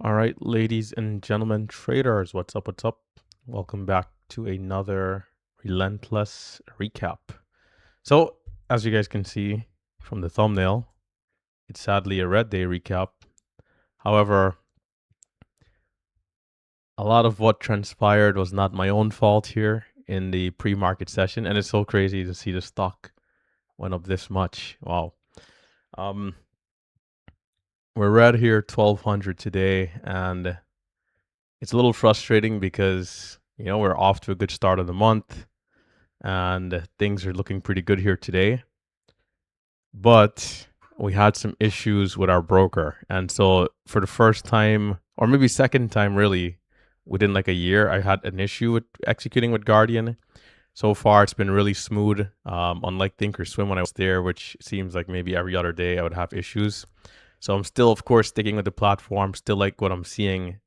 All right, ladies and gentlemen, traders, what's up? What's up? Welcome back to another Relentless recap. So, as you guys can see from the thumbnail, it's sadly a red day recap. However, a lot of what transpired was not my own fault here in the pre-market session, and it's so crazy to see the stock went up this much. Wow. Um, we're red here 1200 today, and it's a little frustrating because we're off to a good start of the month and things are looking pretty good here today. But we had some issues with our broker. And so for the first time, or maybe second time really, within like a year, I had an issue with executing with Guardian. So far, it's been really smooth. Unlike Thinkorswim when I was there, which seems like maybe every other day I would have issues. So I'm still, of course, sticking with the platform, still like what I'm seeing.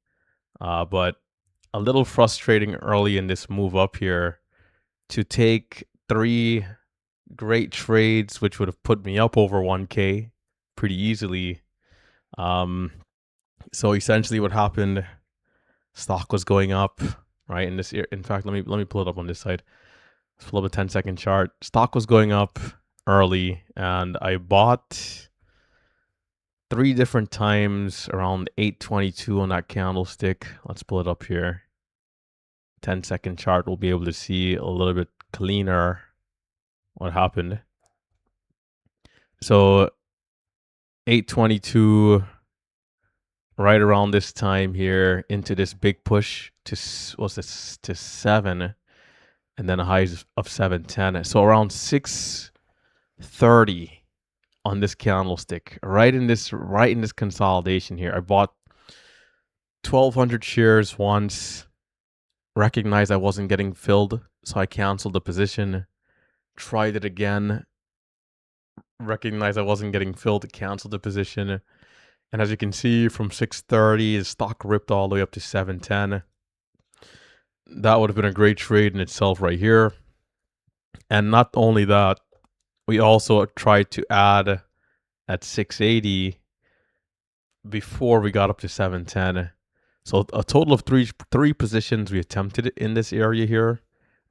But a little frustrating early in this move up here to take 3 great trades, which would have put me up over 1K pretty easily. So essentially what happened, stock was going up, right? In fact, let me pull it up on this side. Let's pull up a 10-second chart. Stock was going up early, and I bought 3 different times around 822 on that candlestick. Let's pull it up here. 10-second chart, we'll be able to see a little bit cleaner what happened. So 822, right around this time here, into this big push to 7, and then a high of 710. So around 630 on this candlestick, right in this consolidation here. I bought 1,200 shares once, recognized I wasn't getting filled, so I canceled the position. Tried it again, recognized I wasn't getting filled, canceled the position. And as you can see, from 630, the stock ripped all the way up to 710. That would have been a great trade in itself right here. And not only that, we also tried to add at 680 before we got up to 710. So a total of three positions we attempted in this area here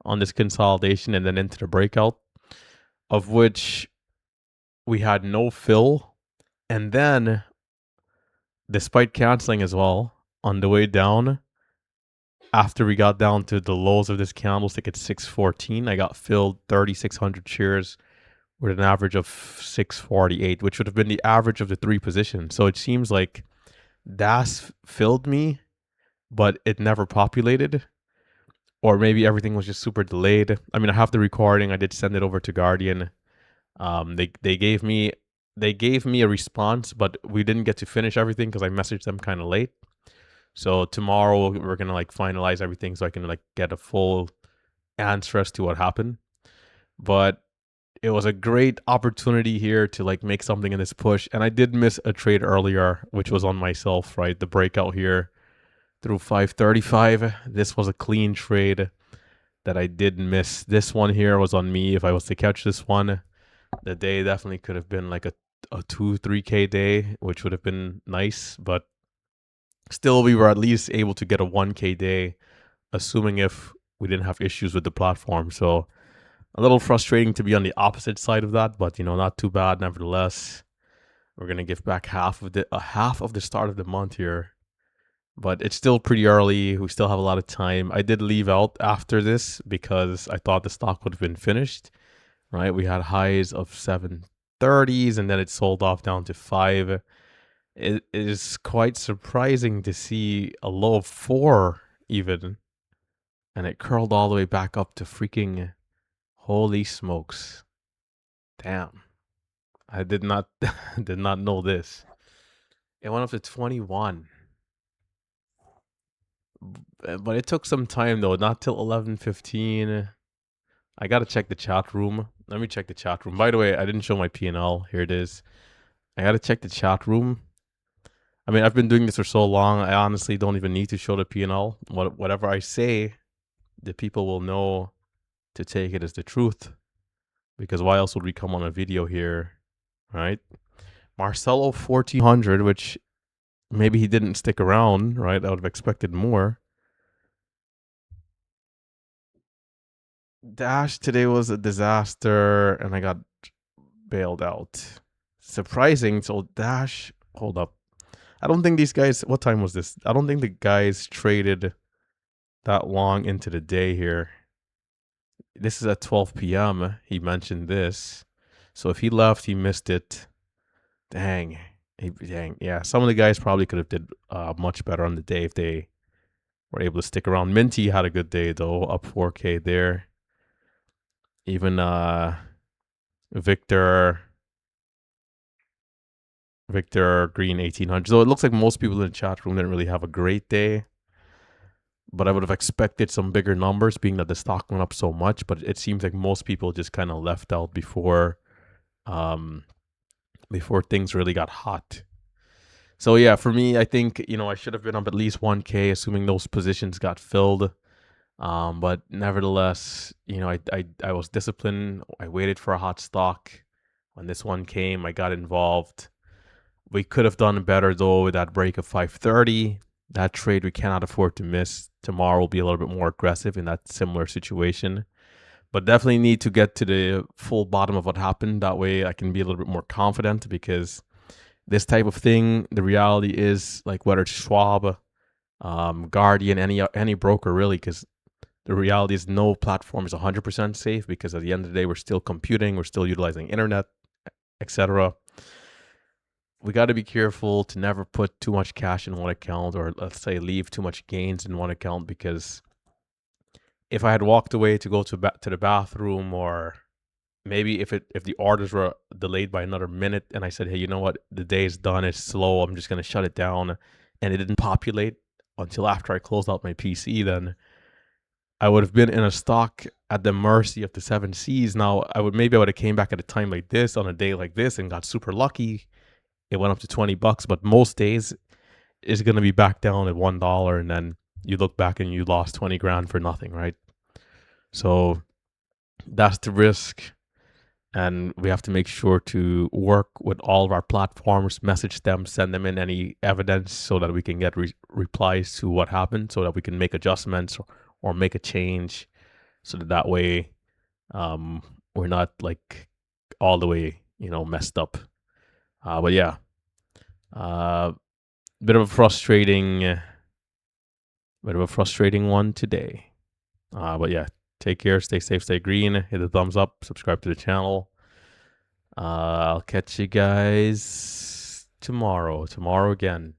on this consolidation and then into the breakout, of which we had no fill. And then, despite canceling as well, on the way down, after we got down to the lows of this candlestick at 614, I got filled 3,600 shares with an average of 648, which would have been the average of the 3 positions. So it seems like DAS filled me, but it never populated. Or maybe everything was just super delayed. I mean, I have the recording. I did send it over to Guardian. They gave me a response, but we didn't get to finish everything because I messaged them kind of late. So tomorrow we're gonna like finalize everything so I can like get a full answer as to what happened. But it was a great opportunity here to like make something in this push. And I did miss a trade earlier, which was on myself, right? The breakout here through 535. This was a clean trade that I did miss. This one here was on me. If I was to catch this one, the day definitely could have been like a 2-3K day, which would have been nice. But still, we were at least able to get a 1K day, assuming if we didn't have issues with the platform. So a little frustrating to be on the opposite side of that, but not too bad nevertheless. We're gonna give back half of the start of the month here, but it's still pretty early. We still have a lot of time. I did leave out after this because I thought the stock would have been finished. Right, we had highs of 730s, and then it sold off down to 5. It is quite surprising to see a low of 4 even, and it curled all the way back up to freaking. Holy smokes. Damn. I did not know this. It went up to 21. But it took some time though, not till 11:15. I got to check the chat room. Let me check the chat room. By the way, I didn't show my P&L. Here it is. I got to check the chat room. I mean, I've been doing this for so long, I honestly don't even need to show the P&L. Whatever I say, the people will know to take it as the truth. Because why else would we come on a video here, right? Marcelo 1400, which maybe he didn't stick around, right? I would have expected more. Dash today was a disaster, and I got bailed out. Surprising. So Dash, hold up. I don't think these guys. What time was this? I don't think the guys traded that long into the day here. This is at 12 p.m. He mentioned this. So if he left, he missed it. Dang. Dang. Yeah, some of the guys probably could have did much better on the day if they were able to stick around. Minty had a good day though, up 4K there. Even Victor Green 1800. So it looks like most people in the chat room didn't really have a great day. But I would have expected some bigger numbers, being that the stock went up so much. But it seems like most people just kind of left out um, before things really got hot. So yeah, for me, I think I should have been up at least 1K, assuming those positions got filled. But nevertheless, I was disciplined. I waited for a hot stock. When this one came, I got involved. We could have done better though with that break of 530. That trade we cannot afford to miss. Tomorrow will be a little bit more aggressive in that similar situation. But definitely need to get to the full bottom of what happened. That way I can be a little bit more confident, because this type of thing, the reality is, like, whether it's Schwab, Guardian, any broker really, because the reality is no platform is 100% safe, because at the end of the day, we're still computing, we're still utilizing internet, etc. We got to be careful to never put too much cash in one account, or let's say leave too much gains in one account, because if I had walked away to go to the bathroom, or maybe if the orders were delayed by another minute, and I said, hey, you know what, the day is done, it's slow, I'm just going to shut it down, and it didn't populate until after I closed out my PC, then I would have been in a stock at the mercy of the 7Cs. Now, I would have came back at a time like this, on a day like this, and got super lucky. It went up to $20, but most days it's going to be back down at $1, and then you look back and you lost 20 grand for nothing, right? So that's the risk. And we have to make sure to work with all of our platforms, message them, send them in any evidence, so that we can get replies to what happened, so that we can make adjustments, or make a change, so that way we're not like all the way messed up. But yeah, bit of a frustrating one today. But yeah, take care, stay safe, stay green, hit the thumbs up, subscribe to the channel. I'll catch you guys tomorrow again.